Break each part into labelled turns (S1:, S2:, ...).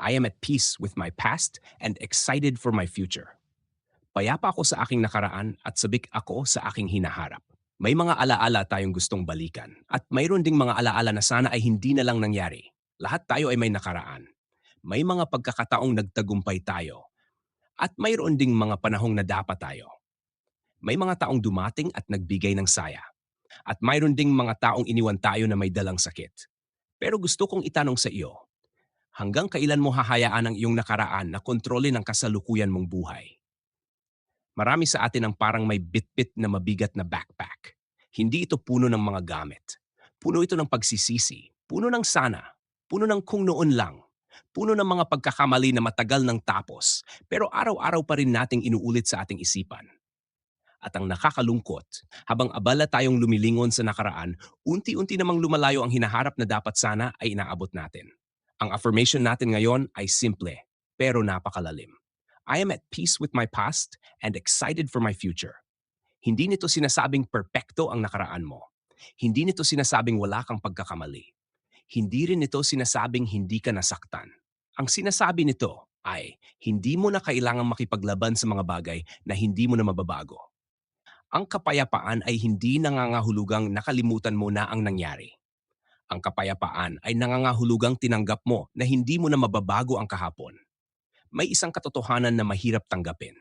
S1: I am at peace with my past and excited for my future. Payapa ako sa aking nakaraan at sabik ako sa aking hinaharap. May mga alaala tayong gustong balikan at mayroon ding mga alaala na sana ay hindi na lang nangyari. Lahat tayo ay may nakaraan. May mga pagkakataong nagtagumpay tayo at mayroon ding mga panahong nadapa tayo. May mga taong dumating at nagbigay ng saya. At mayroon ding mga taong iniwan tayo na may dalang sakit. Pero gusto kong itanong sa iyo, hanggang kailan mo hahayaan ang iyong nakaraan na kontrolin ang kasalukuyan mong buhay? Marami sa atin ang parang may bitbit na mabigat na backpack. Hindi ito puno ng mga gamit. Puno ito ng pagsisisi, puno ng sana, puno ng kung noon lang, puno ng mga pagkakamali na matagal nang tapos, pero araw-araw pa rin nating inuulit sa ating isipan. At ang nakakalungkot, habang abala tayong lumilingon sa nakaraan, unti-unti namang lumalayo ang hinaharap na dapat sana ay inaabot natin. Ang affirmation natin ngayon ay simple, pero napakalalim. I am at peace with my past and excited for my future. Hindi nito sinasabing perpekto ang nakaraan mo. Hindi nito sinasabing wala kang pagkakamali. Hindi rin nito sinasabing hindi ka nasaktan. Ang sinasabi nito ay hindi mo na kailangang makipaglaban sa mga bagay na hindi mo na mababago. Ang kapayapaan ay hindi nangangahulugang nakalimutan mo na ang nangyari. Ang kapayapaan ay nangangahulugang tinanggap mo na hindi mo na mababago ang kahapon. May isang katotohanan na mahirap tanggapin.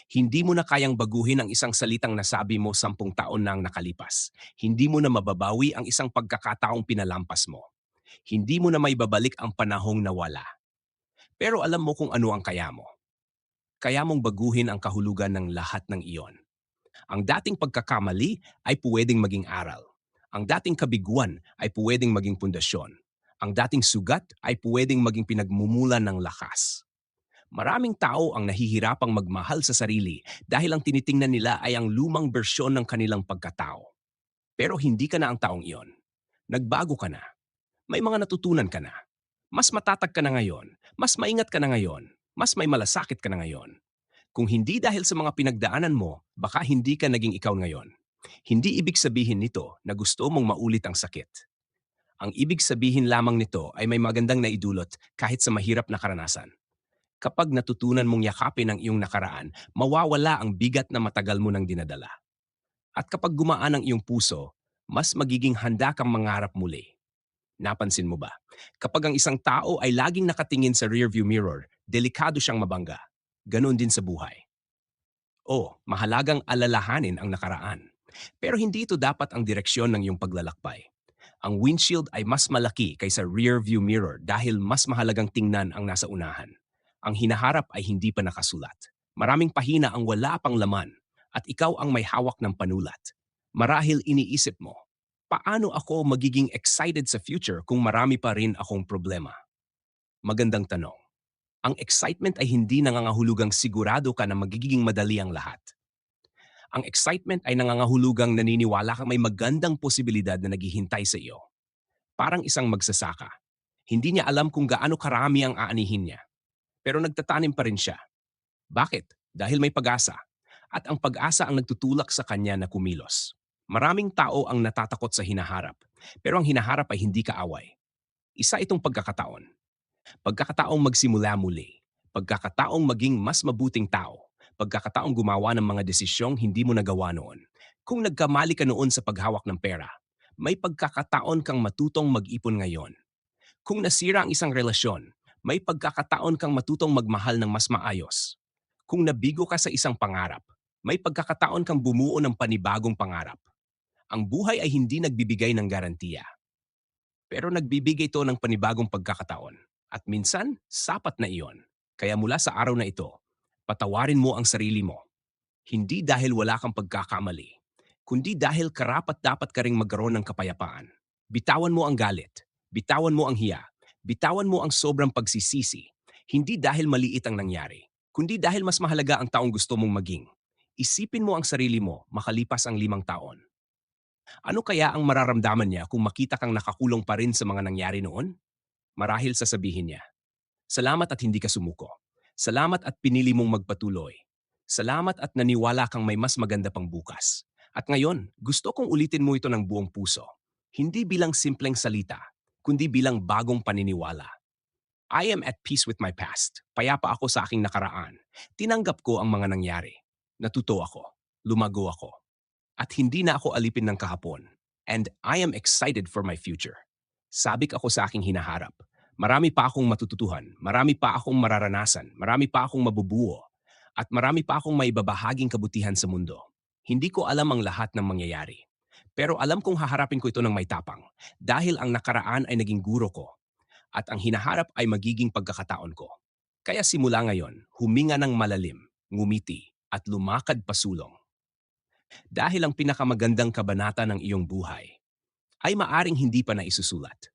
S1: Hindi mo na kayang baguhin ang isang salitang nasabi mo 10 taon na ang nakalipas. Hindi mo na mababawi ang isang pagkakataong pinalampas mo. Hindi mo na maibabalik ang panahong nawala. Pero alam mo kung ano ang kaya mo. Kaya mong baguhin ang kahulugan ng lahat ng iyon. Ang dating pagkakamali ay puwedeng maging aral. Ang dating kabiguan ay puwedeng maging pundasyon. Ang dating sugat ay puwedeng maging pinagmumulan ng lakas. Maraming tao ang nahihirapang magmahal sa sarili dahil ang tinitingnan nila ay ang lumang bersyon ng kanilang pagkatao. Pero hindi ka na ang taong iyon. Nagbago ka na. May mga natutunan ka na. Mas matatag ka na ngayon. Mas maingat ka na ngayon. Mas may malasakit ka na ngayon. Kung hindi dahil sa mga pinagdaanan mo, baka hindi ka naging ikaw ngayon. Hindi ibig sabihin nito na gusto mong maulit ang sakit. Ang ibig sabihin lamang nito ay may magandang naidulot kahit sa mahirap na karanasan. Kapag natutunan mong yakapin ang iyong nakaraan, mawawala ang bigat na matagal mo nang dinadala. At kapag gumaan ang iyong puso, mas magiging handa kang mangarap muli. Napansin mo ba? Kapag ang isang tao ay laging nakatingin sa rearview mirror, delikado siyang mabangga. Ganon din sa buhay. Mahalagang alalahanin ang nakaraan. Pero hindi ito dapat ang direksyon ng iyong paglalakbay. Ang windshield ay mas malaki kaysa rear view mirror dahil mas mahalagang tingnan ang nasa unahan. Ang hinaharap ay hindi pa nakasulat. Maraming pahina ang wala pang laman at ikaw ang may hawak ng panulat. Marahil iniisip mo, paano ako magiging excited sa future kung marami pa rin akong problema? Magandang tanong. Ang excitement ay hindi nangangahulugang sigurado ka na magiging madali ang lahat. Ang excitement ay nangangahulugang naniniwala kang may magandang posibilidad na naghihintay sa iyo. Parang isang magsasaka. Hindi niya alam kung gaano karami ang aanihin niya. Pero nagtatanim pa rin siya. Bakit? Dahil may pag-asa. At ang pag-asa ang nagtutulak sa kanya na kumilos. Maraming tao ang natatakot sa hinaharap. Pero ang hinaharap ay hindi kaaway. Isa itong pagkakataon. Pagkakataong magsimula muli. Pagkakataong maging mas mabuting tao. Pagkakataong gumawa ng mga desisyong hindi mo nagawa noon. Kung nagkamali ka noon sa paghawak ng pera, may pagkakataon kang matutong mag-ipon ngayon. Kung nasira ang isang relasyon, may pagkakataon kang matutong magmahal ng mas maayos. Kung nabigo ka sa isang pangarap, may pagkakataon kang bumuo ng panibagong pangarap. Ang buhay ay hindi nagbibigay ng garantiya, pero nagbibigay ito ng panibagong pagkakataon. At minsan, sapat na iyon. Kaya mula sa araw na ito, patawarin mo ang sarili mo. Hindi dahil wala kang pagkakamali, kundi dahil karapat-dapat ka ring magkaroon ng kapayapaan. Bitawan mo ang galit, bitawan mo ang hiya, bitawan mo ang sobrang pagsisisi. Hindi dahil maliit ang nangyari, kundi dahil mas mahalaga ang taong gusto mong maging. Isipin mo ang sarili mo makalipas ang 5 taon. Ano kaya ang mararamdaman niya kung makita kang nakakulong pa rin sa mga nangyari noon? Marahil sasabihin niya, salamat at hindi ka sumuko. Salamat at pinili mong magpatuloy. Salamat at naniwala kang may mas maganda pang bukas. At ngayon, gusto kong ulitin mo ito ng buong puso. Hindi bilang simpleng salita, kundi bilang bagong paniniwala. I am at peace with my past. Payapa ako sa aking nakaraan. Tinanggap ko ang mga nangyari. Natuto ako. Lumago ako. At hindi na ako alipin ng kahapon. And I am excited for my future. Sabik ako sa aking hinaharap. Marami pa akong matututuhan, marami pa akong mararanasan, marami pa akong mabubuo, at marami pa akong maibabahaging kabutihan sa mundo. Hindi ko alam ang lahat ng mangyayari. Pero alam kong haharapin ko ito ng may tapang dahil ang nakaraan ay naging guro ko at ang hinaharap ay magiging pagkakataon ko. Kaya simula ngayon, huminga ng malalim, ngumiti, at lumakad pasulong. Dahil ang pinakamagandang kabanata ng iyong buhay ay maaring hindi pa naisusulat.